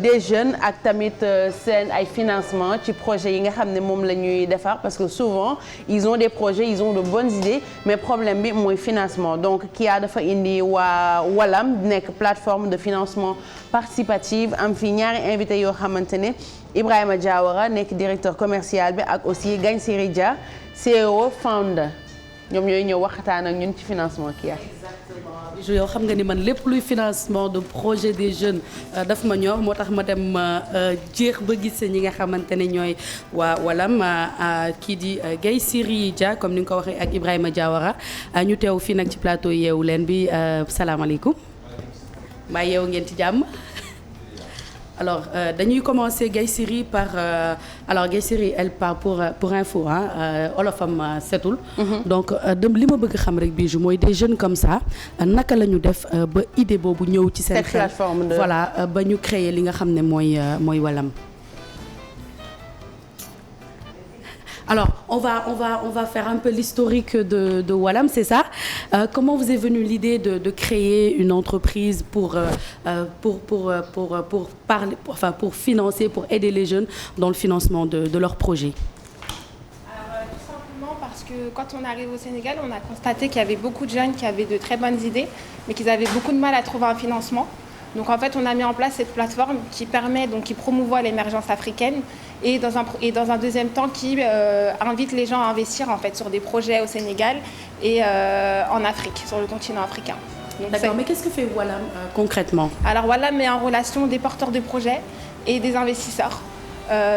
des jeunes ak tamit seen ay financement ci projet yi nga xam ne moom la ñuy defar parce que souvent ils ont des projets ils ont de bonnes idées mais problème bi mooy financement donc Kia dafa indi waa Walam nekk plateforme de financement participative am fi ñaari invité yoo xamante ne Ibrahima Diawara nekk directeur commercial bi ak aussi Gagne Siri Dia CEO founder ñoom ñooy ñëw waxtaan ak ñun ci financement Kia. Exactement yow xam nga ni man lépp luy financement de projet des jeunes daf ma ñor moo tax ma dem jeex ba gis ñi nga xamante ne ñooy waa Walam kii di Gaye Siri Dia comme ni nga ko waxee ak Ibrahima Diawara ñu teew fii nag ci plateau yeewu leen bi salaamaaleykum mbaa yeewu ngeen ci jàmm. Alors dañuy commencer Gaye Siri par alors Gaye Siri elle part pour info olofam setul. Donc li ma bëgg xam rek Bijou mooy des jeunes comme ça naka la ñu def ba idée boobu ñëw ci seen xel voilà ba ñu créer li nga xam ne mooy Walam. Alors, on va faire un peu l'historique de Walam, c'est ça. Comment vous est venue l'idée de créer une entreprise pour parler, enfin pour financer, pour aider les jeunes dans le financement de leurs projets? Alors, tout simplement parce que quand on arrive au Sénégal, on a constaté qu'il y avait beaucoup de jeunes qui avaient de très bonnes idées, mais qu'ils avaient beaucoup de mal à trouver un financement. Donc en fait, on a mis en place cette plateforme qui permet, donc qui promouvoit l'émergence africaine et dans un deuxième temps qui invite les gens à investir en fait sur des projets au Sénégal et en Afrique, sur le continent africain. D'accord, mais qu'est-ce que fait Walam concrètement? Alors Walam met en relation des porteurs de projets et des investisseurs.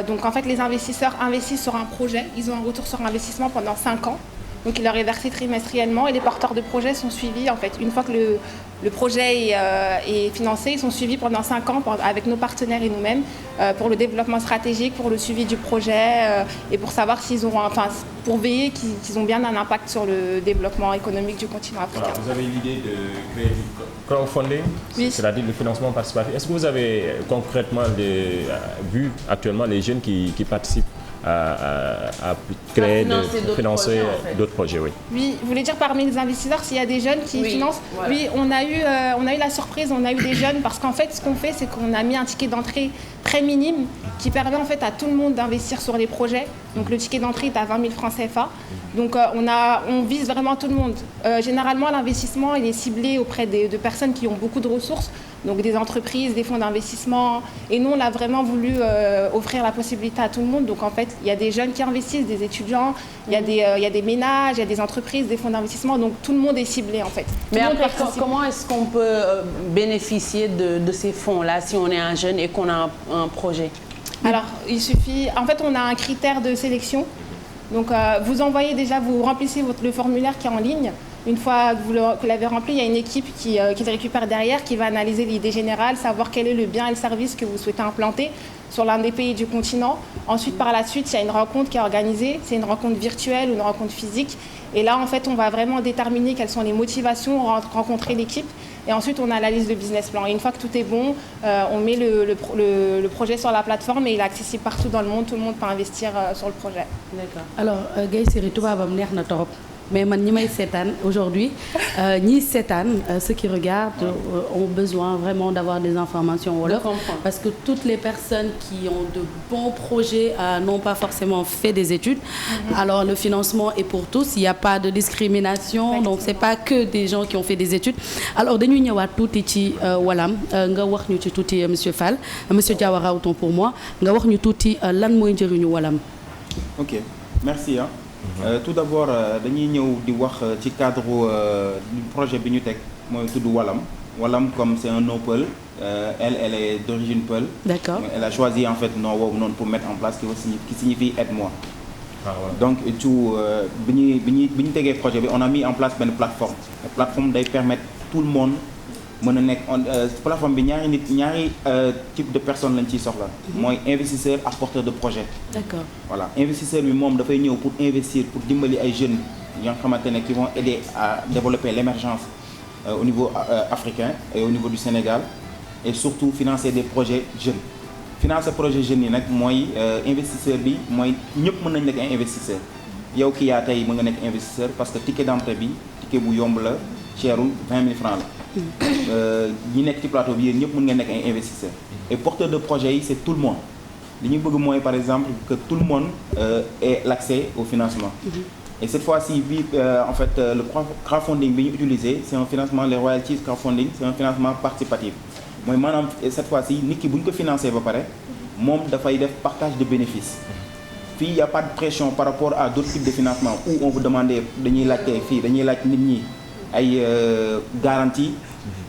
Donc en fait, les investisseurs investissent sur un projet, ils ont un retour sur investissement pendant 5 ans. Donc il leur est versé trimestriellement et les porteurs de projets sont suivis en fait. Une fois que le projet est financé, ils sont suivis pendant 5 ans avec nos partenaires et nous-mêmes pour le développement stratégique, pour le suivi du projet et pour savoir s'ils auront, enfin pour veiller qu'ils ont bien un impact sur le développement économique du continent africain. Voilà, vous avez l'idée de créer du crowdfunding, oui. C'est-à-dire le financement participatif. Est-ce que vous avez concrètement vu actuellement les jeunes qui participent à créer, financer d'autres projets, oui. Oui, vous voulez dire parmi les investisseurs, s'il y a des jeunes qui financent? Voilà. Oui, on a eu la surprise, on a eu des jeunes parce qu'en fait, ce qu'on fait, c'est qu'on a mis un ticket d'entrée très minime qui permet en fait à tout le monde d'investir sur les projets. Donc le ticket d'entrée est à 20 000 francs CFA. Donc on vise vraiment tout le monde. Généralement, l'investissement il est ciblé auprès de personnes qui ont beaucoup de ressources, donc des entreprises, des fonds d'investissement. Et nous, on a vraiment voulu offrir la possibilité à tout le monde. Donc en fait, il y a des jeunes qui investissent, des étudiants, il y a des ménages, il y a des entreprises, des fonds d'investissement. Donc tout le monde est ciblé en fait. Mais après, comment est-ce qu'on peut bénéficier de ces fonds-là si on est un jeune et qu'on a un projet? Alors, il suffit... En fait, on a un critère de sélection. Donc, vous envoyez déjà, vous remplissez le formulaire qui est en ligne. Une fois que vous l'avez rempli, il y a une équipe qui le récupère derrière, qui va analyser l'idée générale, savoir quel est le bien et le service que vous souhaitez implanter sur l'un des pays du continent. Ensuite, par la suite, il y a une rencontre qui est organisée. C'est une rencontre virtuelle ou une rencontre physique. Et là, en fait, on va vraiment déterminer quelles sont les motivations, rencontrer l'équipe. Et ensuite, on analyse le business plan. Et une fois que tout est bon, on met le projet sur la plateforme et il est accessible partout dans le monde. Tout le monde peut investir sur le projet. D'accord. Alors, Gaye Siri, tubaabam neex na torop. Mais man ñi may seetaan aujourd'hui ñiy seetaan ceux qui regardent ont besoin vraiment d'avoir des informations wolof parce que toutes les personnes qui ont de bons projets n'ont pas forcément fait des études. Alors le financement est pour tous, il n'y a pas de discrimination, donc c'est pas que des gens qui ont fait des études. Alors dañuy ñëwaat tuuti ci Walam nga wax ñu ci tuuti monsieur Fall, monsieur Diawara autant pour moi nga wax ñu tuuti lan mooy njëriñu Walam. Ok, merci hein. Tout d'abord dañuy ñëw di wax ci cadre du projet bi ñu teg mooy tudd Walam. Walam comme c'est un nom peul, elle est d'origine peul. D'accord. Elle a choisi en fait nom boobu noonu pour mettre en place qui signifie aide-moi. Ah, ouais. Donc tout bi ñu tegee projet bi on a mis en place benn plateforme. La plateforme day permettre tout le monde mën a nekk plateforme bi ñaari type de personnes lañ ciy soxla. mooy investisseur ak porteur de projet. D'accord. Voilà investisseur bi moom dafay ñëw pour investir pour dimbali ay jeunes yoo xamante ne qui vont aider à développer l'émergence au niveau africain et au niveau du Sénégal et surtout financer des projets jeunes. Financer projet jeunes yi nag mooy investisseur bi mooy ñëpp mën nañ nekk ay investisseur yow ki yaa tey mën nga nekk investisseur parce que ticket d'entrée bi ticket bu yomb la cherul 20 000 francs la. ñi nekk ci plateau bi yéen ñëpp mën ngeen nekk ay investisseurs et porteur de projet yi c'est tout le monde li ñu bëgg mooy par exemple que tout le monde ait l'accès au financement et cette fois-ci bi en fait le crowdfunding bi ñu utilisé c'est un financement les royalties crowdfunding c'est un financement participatif mooy maanaam cette fois-ci nit ki bu ñu ko financé ba pare moom dafay def partage de bénéfices fii y a pas de pression par rapport à d'autres types de financement où on vous demandait dañuy laajte fii dañuy laaj nit ñi ay garantie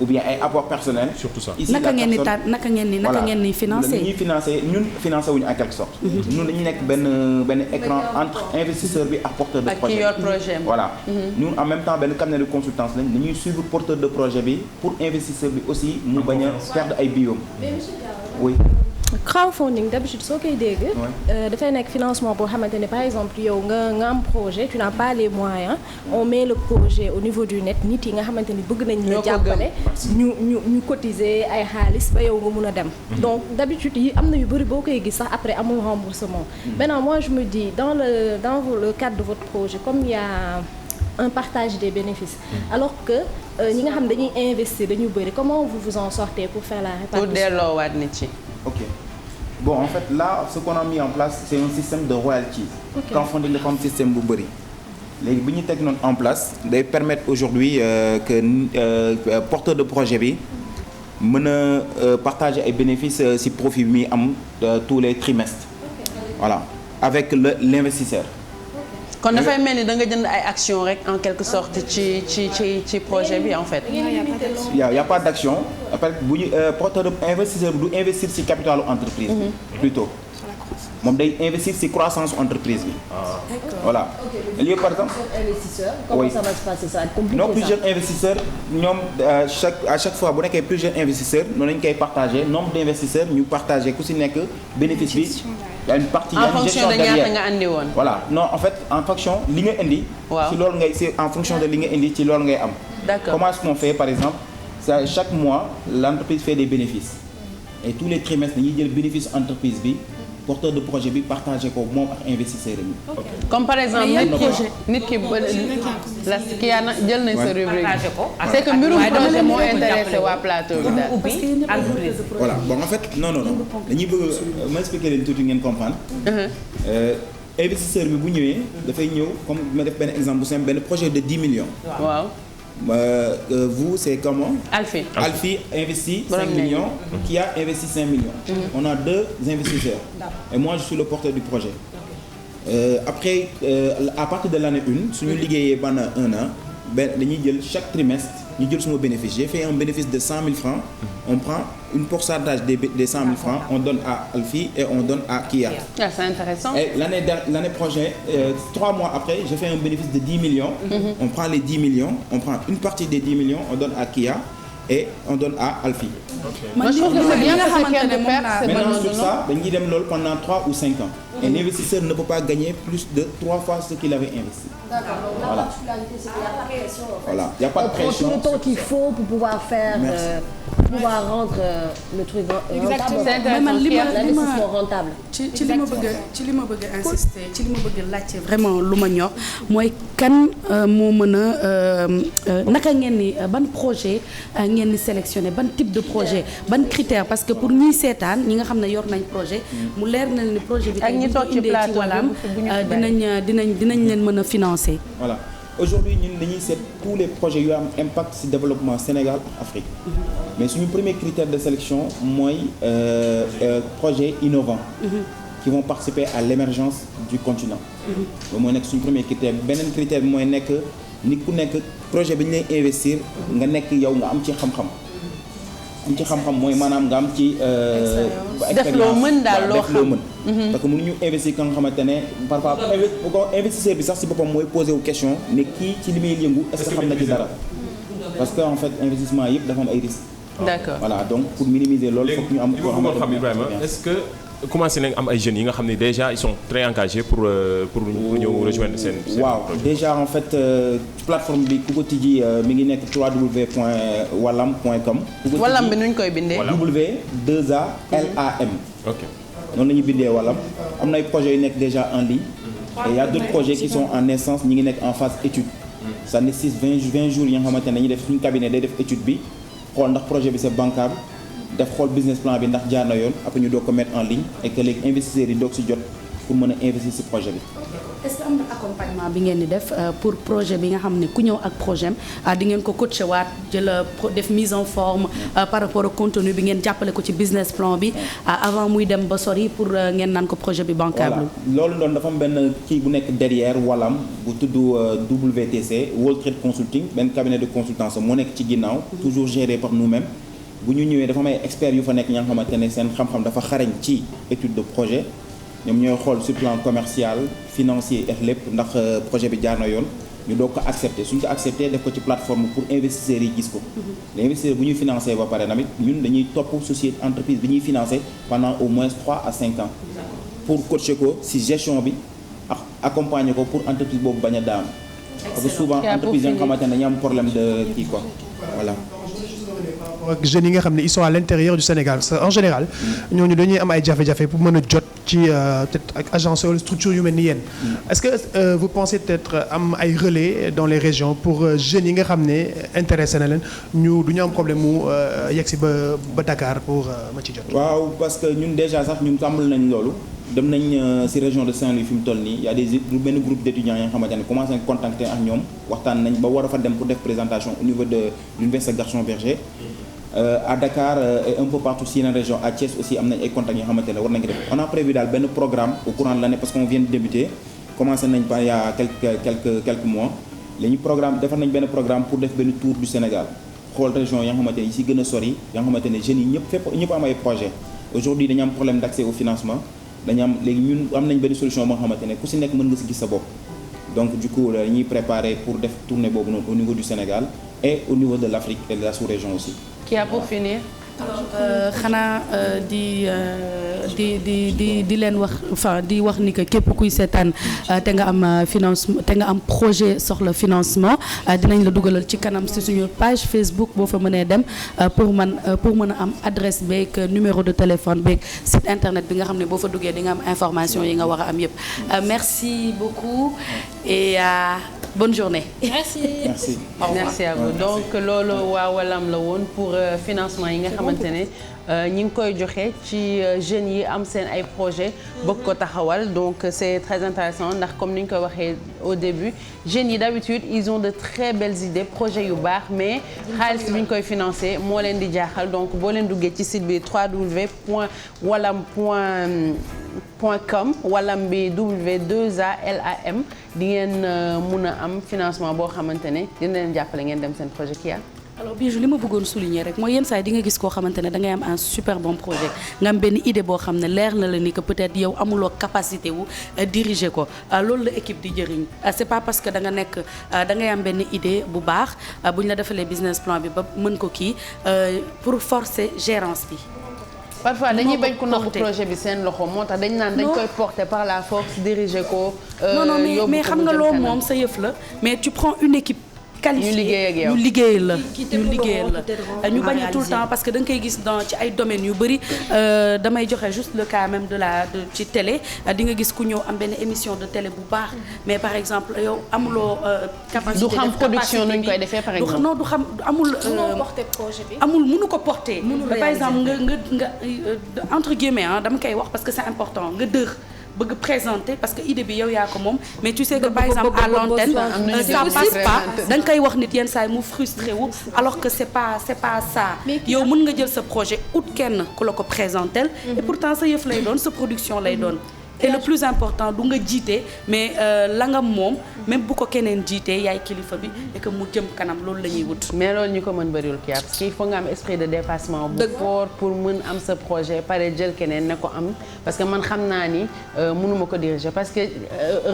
ou bien ay apport personnel. surtout ça. ici naka ngeen ni financé. ñuy financé ñun financé wuñu en quelque sorte. ñun dañuy nekk benn écran entre investisseur bi ak porteur de projet. ak ki yor projet bi. voilà ñun en même temps benn cabinet de consultance lañ dañuy suivre porteur de projet bi pour investisseur bi aussi mu bañ a perdre ay biom. oui. crowdfunding d'habitude soo koy dégg dafay nekk financement boo xamante ne par exemple yow nga am projet tu n'as pas les moyens on met le projet au niveau du net nit yi nga xamante ni bëgg nañ la jàppale ñu cotiser ay xaalis ba yow nga mun a dem donc d'habitude yi am na yu bëri boo koy gis sax après amul remboursement maintenant moi je me dis dans le cadre de votre projet comme il y a un partage des bénéfices alors que ñi nga xam dañuy investir dañu bëri comment vous vous en sortez pour faire la répartition pour delloowaat nit ci. Ok. Bon, en fait, là, ce qu'on a mis en place, c'est un système de royalties. Crowdfunding dafa am système bu bëri. léegi bi ñu teg noonu en place day permettre aujourd'hui que porteur de projet bi mën a partager ay bénéfices ci profit bi muy am tous les trimestres. Voilà, avec l'investisseur. kon dafay mel ni da nga jënd ay actions rek en quelque sorte ci projet bi en fait. y a pas d'action après bu ñu porteur de investisseur bi du investir ci capitalu entreprise bi. plutôt moom day investir ci croissance entreprise bi. voilà. lieu par exemple. investisseurs. comment ça va se passer ça compliqué non plusieurs investisseurs ñoom à chaque fois bu nekkee plusieurs investisseurs noonu lañu koy partager nombre d'investisseurs ñu partager ku ci nekk bénéfice bi. y a une partie en fonction de ñaata nga andi woon. voilà non en fait en fonction li nga indi. waaw ci loolu ngay c'est en fonction de li nga indi ci loolu ngay am. d'accord comment est-ce qu'on fait par exemple ça chaque mois l'entreprise fait des bénéfices et tous les trimestres dañuy jël bénéfice entreprise bi porteur de projet bi partagé ko moom ak investisseurs yi. comme par exemple nit ki la ki yaa na jël nañ sa rubrique c'est que mbirum projet moo intéressé waa plateau bi daal. voilà bon en fait non dañuy bëgg ma expliquer leen tuuti ngeen comprendre. investisseur bi bu ñëwee dafay ñëw comme ma def benn exemple bu simple benn projet de 10 millions. waaw. Vous c'est comment? Alfie investit 5 millions. Qui a investi 5 millions. On a deux investisseurs. Et moi je suis le porteur du projet. Après à partir de l'année 1 suñu liggéeyee pendant 1 an dañuy jël chaque trimestre ñu jël suma bénéfice. J'ai fait un bénéfice de 100 000 francs. On prend une pourcentage des 100 000 francs, on donne à Alfie et on donne à Kia. Ah, c'est intéressant. Et l'année prochaine, 3 mois après, j'ai fait un bénéfice de 10 millions. On prend les 10 millions, on prend une partie des 10 millions, on donne à Kia et on donne à Alfie. Moi, je trouve que c'est bien parce qu'il y a de perte. Maintenant, sur ça, dañuy dem loolu pendant 3 ou 5 ans. Et l'investisseur ne peut pas gagner plus de 3 fois ce qu'il avait investi. D'accord. Donc la particularité, c'est qu'il n'y a pas de pression. En fait. Voilà, il n'y a pas de pression. On prend tout le temps qu'il faut pour pouvoir faire, pouvoir rendre le truc rentable. L'investissement rentable. ci li ma bëgg a insister ci li ma bëgg a laajte vraiment lu ma ñor mooy kan moo mën a naka ngeen ni ban projet ngeen ni sélectionné ban type de projet ban critère parce que pour ñuy seetaan ñi nga xam ne yor nañ projet mu leer na ni projet bi tey indee ci wàllam dinañ leen mën a financer. Voilà. Aujourd'hui ñun dañuy seet tous les projets yu am impact ci développement Sénégal ak Afrique mais suñu premier critère de sélection mooy projets innovants qui vont participer à l'émergence du continent ba mooy nekk suñu premier critère beneen critère bi mooy nekk nit ku nekk projet bi ñu lay investir nga nekk yow nga am ci xam-xam mooy maanaam nga am ci def loo mën daal loo xam parce que mënuñu investir ka nga xamante ne parfois investisseur bi sax ci boppam mooy posé wu question ne kii ci li muy yëngu est-ce que xam na ci dara parce que en fait investissement yëpp dafa am ay risques. D'accord. Voilà donc pour minimiser loolu foog ñu am. Ibrahima est-ce que commencé nañ am ay jeunes yi nga xam ne déjà ils sont très engagés pour ñëw rejoindre seen waaw déjà en fait plateforme bi ku ko tijji mi ngi nekk www.walam.com. Walam bi nuñ koy bindee. W2ALAM. ok noonu la ñuy bindee Walam am na ay projets yu nekk déjà en ligne. et il y a d'autres projets qui sont en naissance ñi ngi nekk en phase étude. ça nécessite 20 jours yi nga xamante ne dañuy def suñu cabinet day def étude bi xool ndax projet bi c'est bancable def xool business plan bi ndax jaar na yoon après ñu doog ko mettre en ligne et que léegi investisseurs yi doog si jot pour mën a investir si projet bi. est-ce que am na accompagnement bi ngeen di def pour projet bi nga xam ne ku ñëw ak projet am di ngeen ko coacher waat jël def mise en forme par rapport au contenu bi ngeen jàppale ko ci business plan bi avant muy dem ba sori pour ngeen naan ko projet bi bancable. loolu doon dafa am benn kii bu nekk derrière walam bu tudd WTC World Trade Consulting benn cabinet de consultance moo nekk ci ginnaaw toujours géré par nous-mêmes bu ñu ñëwee dafa may experts yu fa nekk ña nga xamante ne seen xam-xam dafa xarañ ci étude de projet ñoom ñooy xool sur plan commercial financier ak lépp ndax projet bi jaar na yoon ñu doog ko accepté suñ ko accepté def ko ci plateforme pour investisseurs yi gis ko. les investisseurs bu ñuy financé ba pare tamit ñun dañuy topp société entreprise bi ñuy financé pendant au moins 3 à 5 ans pour coacher ko ci gestion bi ak accompagner ko pour entreprise boobu bañ a daanu. parce que souvent entreprise yi nga xamante ne dañu am problème de kii quoi voilà. ak jeunes yi nga xam ne ils sont à l'intérieur du Sénégal en général ñooñu dañuy am ay jafe-jafe pour mën a jot ci peut-être ak agence wala structure yu mel ni yéen est-ce que vous pensez peut-être am ay relais dans les régions pour jeunes yi nga xam ne intéressé na leen ñu du ñu am problème mu yegg si ba Dakar pour ma ci jot. waaw parce que ñun déjà sax ñun tàmbali nañ loolu dem nañ ci région de Saint-Louis fi mu toll nii y a des benn groupe d'étudiants yi nga xamante ne commencé nañ contacter ak ñoom waxtaan nañ ba war a fa dem pour def présentation au niveau de l'université Gaston Berger. À Dakar et un peu partout si yeneen région à Thiès aussi am nañ ay contacts yoo xamante ne war nañ ko def on a prévu daal benn programme au courant de l'année parce qu'on vient de débuter commencé nañ pas il y a quelques mois léegi programme defar nañ benn programme pour def benn tour du Sénégal xool région yoo xamante ne yi si gën a sori yoo xamante ne jeunes yi ñëpp am ay projet aujourd'hui dañu am problème d'accès au financement dañu am léegi ñun am nañ benn solution boo xamante ne ku si nekk mën nga si gis sa bopp donc du coup dañuy préparer pour def tournée boobu noonu au niveau du Sénégal et au niveau de l'Afrique et de la sous-région aussi. Qui a pour finir. xanaa di leen wax enfin di wax ni que képp kuy seetaan te nga am financement te nga am projet soxla financement dinañ la dugalal ci kanam ci suñu page Facebook boo fa mënee dem pour mën a am adresse beeg numéro de téléphone beeg site internet bi nga xam ne boo fa duggee di nga am information yi nga war a am yépp merci beaucoup et bonne journée. Merci à vous donc loolu waa Walam la woon pour financement yi nga xamante ne ñi ngi koy joxe ci jeunes yi am seen ay projet bëgg ko taxawal donc c'est très intéressant ndax comme ni ñu koy waxee au début jeunes yi d'habitude ils ont de très belles idées projets yu baax mais xaalis bi ñu koy financer moo leen di jaaxal donc boo leen duggee ci site bi www.walam.com walam bi W2ALAM di ngeen mun a am financement boo xamante ne dina leen jàppale ngeen dem seen projet Kia. alors Bijou li ma bëggoon souligner rek mooy yenn saa yi di nga gis koo xamante ne da ngay am un super bon projet nga am benn idée boo xam ne leer na la ni que peut-être yow amuloo capacité wu diriger ko loolu la équipe di jëriñ c'est pas parce que da nga nekk da ngay am benn idée bu baax bu ñu la defalee business plan bi ba mën ko kii pour forcer gérance bi. parfois dañuy bañ ko nangu projet bi seen loxo moo tax dañ naan dañ koy porter par la force diriger ko. non mais xam nga loo moom sa yëf la mais tu prends une équipe. qualifié ñu liggéeyal la ñu bañ a tout le temps parce que da nga koy gis dans ci ay domaines yu bëri damay joxe juste le cas même ci télé di nga gis ku ñëw am benn émission de télé bu baax mais par exemple yow amuloo capacité du xam production nuñ koy defee par exemple non du xam amul porter projet bi amul mënu ko porter par exemple nga entre guillemets dama koy wax parce que c'est important nga bëgg présenter parce que idée bi yow yaa ko moom mais tu sais que par exemple à l'antenne ça passe pas da nga koy wax nit yenn saa yi mu frustré wu alors que c'est pas ça yow mën nga jël sa projet ut kenn ku la ko présenter et pourtant sa yëf lay doon sa production lay doon et le plus important du nga jiite mais la nga moom même bu ko keneen jiitee yaay kilifa bi et que mu jëm kanam loolu la ñuy wut. mais loolu ñu ko mën bëriwul Kia parce que il faut nga am esprit de dépassement bu fort pour mën am sa projet pare jël keneen ne ko am parce que man xam naa ni mënuma ko diriger parce que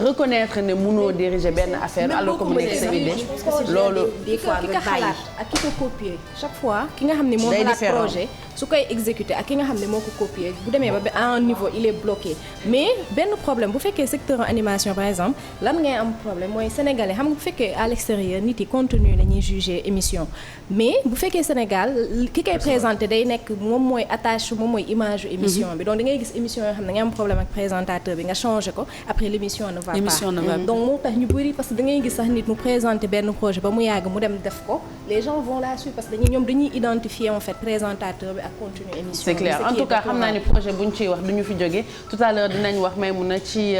reconnaître ne mënoo diriger benn affaire alors que mu nekk sa idée loolu des fois ki nga xalaat ak ki ko copier chaque fois ki nga xam ne moo xalaat projet su koy exécuter ak ki nga xam ne moo ko copier bu demee ba à un niveau il est bloqué mais benn problème bu fekkee secteur animation par exemple lan ngay am problème mooy sénégalais xam nga bu fekkee à l'extérieur nit yi contenu la ñuy juger émission mais bu fekkee Sénégal ki koy présenté day nekk moom mooy attache moom mooy image émission bi donc da ngay gis émission yoo xam ne da ngay am problème ak présentateur bi nga changé ko après l'émission ne va pas donc moo tax ñu bëri parce que da ngay gis sax nit mu présenté benn projet ba mu yàgg mu dem def ko les gens vont la suivre parce que ñoom dañuy identifier en fait présentateur bi ak contenu émission. C'est clair en tout cas xam naa ni projet bu ñu ciy wax du ñu fi jógee tout à l'heure dinañ wax Maïmouna ci